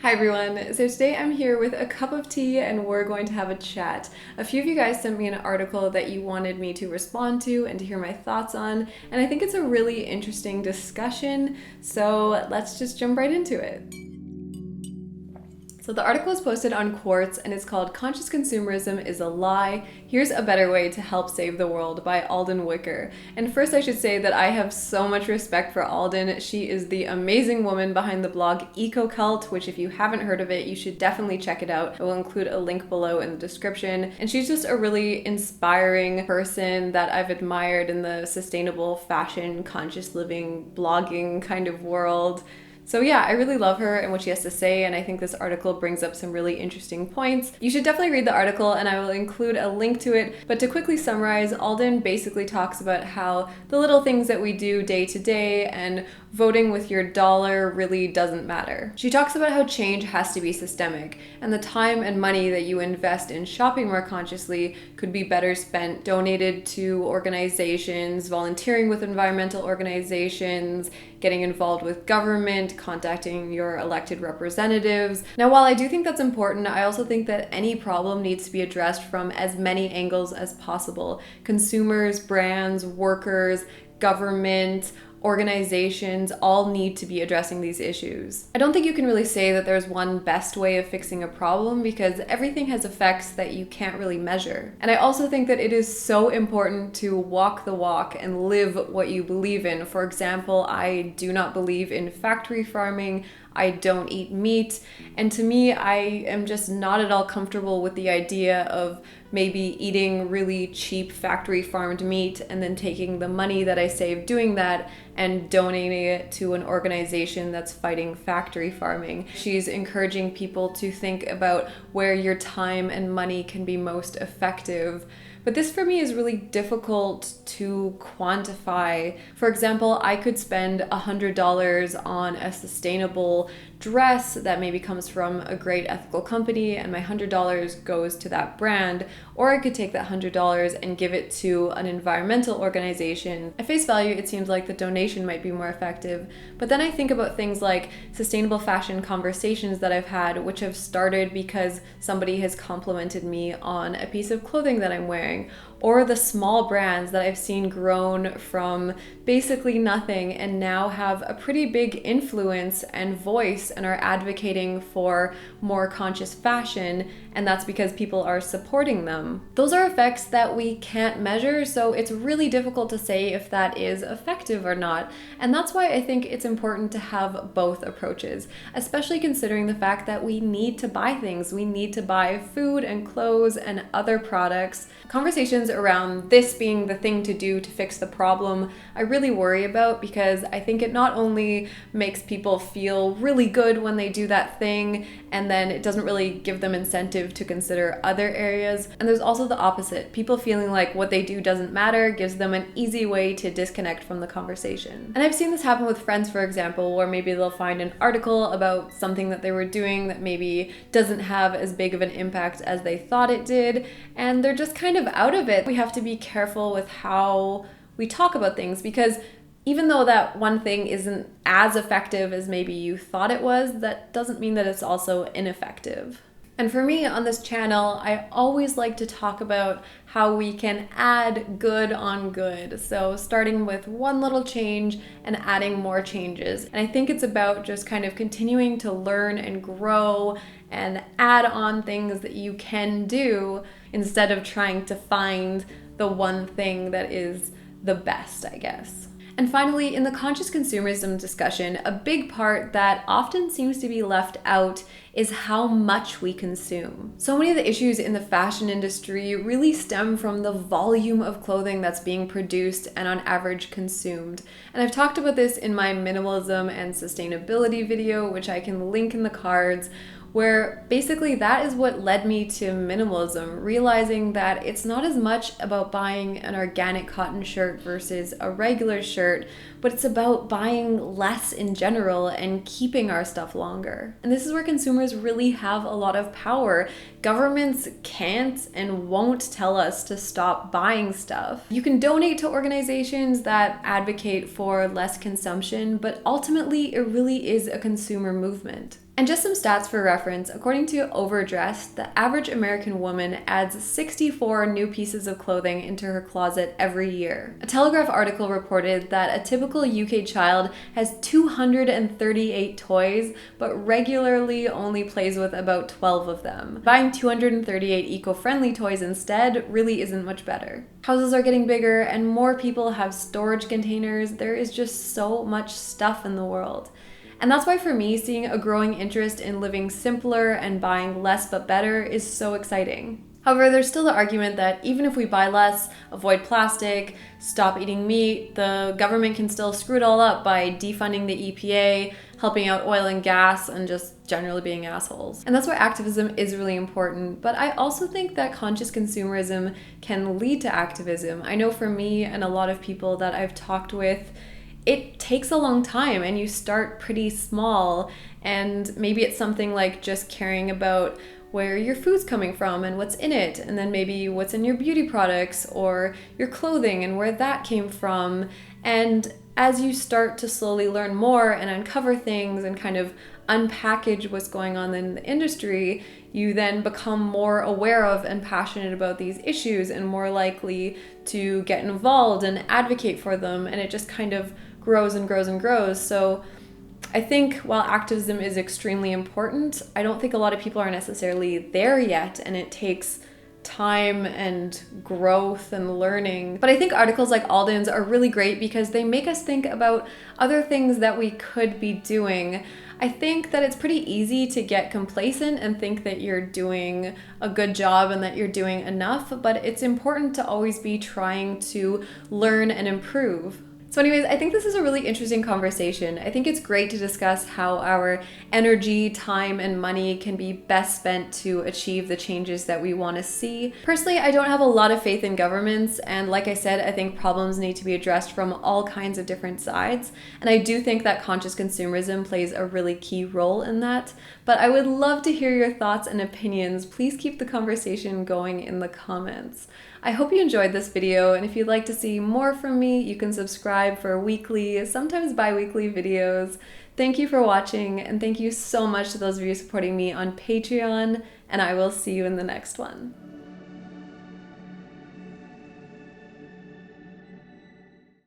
Hi everyone, so today I'm here with a cup of tea and we're going to have a chat. A few of you guys sent me an article that you wanted me to respond to and to hear my thoughts on, and I think it's a really interesting discussion, so let's just jump right into it. So the article is posted on Quartz and it's called Conscious Consumerism is a Lie. Here's a Better Way to Help Save the World by Alden Wicker. And first I should say that I have so much respect for Alden. She is the amazing woman behind the blog EcoCult, which if you haven't heard of it, you should definitely check it out. I will include a link below in the description. And she's just a really inspiring person that I've admired in the sustainable fashion, conscious living, blogging kind of world. So yeah, I really love her and what she has to say, and I think this article brings up some really interesting points. You should definitely read the article, and I will include a link to it. But to quickly summarize, Alden basically talks about how the little things that we do day to day and voting with your dollar really doesn't matter. She talks about how change has to be systemic, and the time and money that you invest in shopping more consciously could be better spent donated to organizations, volunteering with environmental organizations, getting involved with government, contacting your elected representatives. Now, while I do think that's important, I also think that any problem needs to be addressed from as many angles as possible. Consumers, brands, workers, government, organizations all need to be addressing these issues. I don't think you can really say that there's one best way of fixing a problem because everything has effects that you can't really measure. And I also think that it is so important to walk the walk and live what you believe in. For example, I do not believe in factory farming. I don't eat meat. And to me, I am just not at all comfortable with the idea of maybe eating really cheap factory farmed meat and then taking the money that I save doing that and donating it to an organization that's fighting factory farming. She's encouraging people to think about where your time and money can be most effective. But this for me is really difficult to quantify. For example, I could spend $100 on a sustainable dress that maybe comes from a great ethical company and my $100 goes to that brand, or I could take that $100 and give it to an environmental organization. At face value, it seems like the donation might be more effective, but then I think about things like sustainable fashion conversations that I've had, which have started because somebody has complimented me on a piece of clothing that I'm wearing, or the small brands that I've seen grown from basically nothing and now have a pretty big influence and voice and are advocating for more conscious fashion, and that's because people are supporting them. Those are effects that we can't measure, so it's really difficult to say if that is effective or not. And that's why I think it's important to have both approaches, especially considering the fact that we need to buy things. We need to buy food and clothes and other products. Conversations around this being the thing to do to fix the problem, I really worry about, because I think it not only makes people feel really good when they do that thing, and then it doesn't really give them incentive to consider other areas. And there's also the opposite. People feeling like what they do doesn't matter gives them an easy way to disconnect from the conversation. And I've seen this happen with friends, for example, where maybe they'll find an article about something that they were doing that maybe doesn't have as big of an impact as they thought it did, and they're just kind of out of it. We have to be careful with how we talk about things, because even though that one thing isn't as effective as maybe you thought it was, that doesn't mean that it's also ineffective. And for me on this channel, I always like to talk about how we can add good on good. So starting with one little change and adding more changes. And I think it's about just kind of continuing to learn and grow and add on things that you can do instead of trying to find the one thing that is the best, I guess. And finally, in the conscious consumerism discussion, a big part that often seems to be left out is how much we consume. So many of the issues in the fashion industry really stem from the volume of clothing that's being produced and on average consumed. And I've talked about this in my minimalism and sustainability video, which I can link in the cards, where basically that is what led me to minimalism, realizing that it's not as much about buying an organic cotton shirt versus a regular shirt, but it's about buying less in general and keeping our stuff longer. And this is where consumers really have a lot of power. Governments can't and won't tell us to stop buying stuff. You can donate to organizations that advocate for less consumption, but ultimately it really is a consumer movement. And just some stats for reference, according to Overdressed, the average American woman adds 64 new pieces of clothing into her closet every year. A Telegraph article reported that a typical UK child has 238 toys, but regularly only plays with about 12 of them. Buying 238 eco-friendly toys instead really isn't much better. Houses are getting bigger and more people have storage containers. There is just so much stuff in the world. And that's why for me, seeing a growing interest in living simpler and buying less but better is so exciting. However, there's still the argument that even if we buy less, avoid plastic, stop eating meat, the government can still screw it all up by defunding the EPA, helping out oil and gas, and just generally being assholes. And that's why activism is really important. But I also think that conscious consumerism can lead to activism. I know for me and a lot of people that I've talked with, it takes a long time and you start pretty small, and maybe it's something like just caring about where your food's coming from and what's in it, and then maybe what's in your beauty products or your clothing and where that came from. And as you start to slowly learn more and uncover things and kind of unpackage what's going on in the industry, you then become more aware of and passionate about these issues and more likely to get involved and advocate for them, and it just kind of grows and grows and grows. So I think while activism is extremely important, I don't think a lot of people are necessarily there yet, and it takes time and growth and learning. But I think articles like Alden's are really great because they make us think about other things that we could be doing. I think that it's pretty easy to get complacent and think that you're doing a good job and that you're doing enough, but it's important to always be trying to learn and improve. So anyways, I think this is a really interesting conversation. I think it's great to discuss how our energy, time, and money can be best spent to achieve the changes that we want to see. Personally, I don't have a lot of faith in governments, and like I said, I think problems need to be addressed from all kinds of different sides, and I do think that conscious consumerism plays a really key role in that. But I would love to hear your thoughts and opinions. Please keep the conversation going in the comments. I hope you enjoyed this video, and if you'd like to see more from me, you can subscribe for weekly, sometimes bi-weekly videos. Thank you for watching, and thank you so much to those of you supporting me on Patreon, and I will see you in the next one.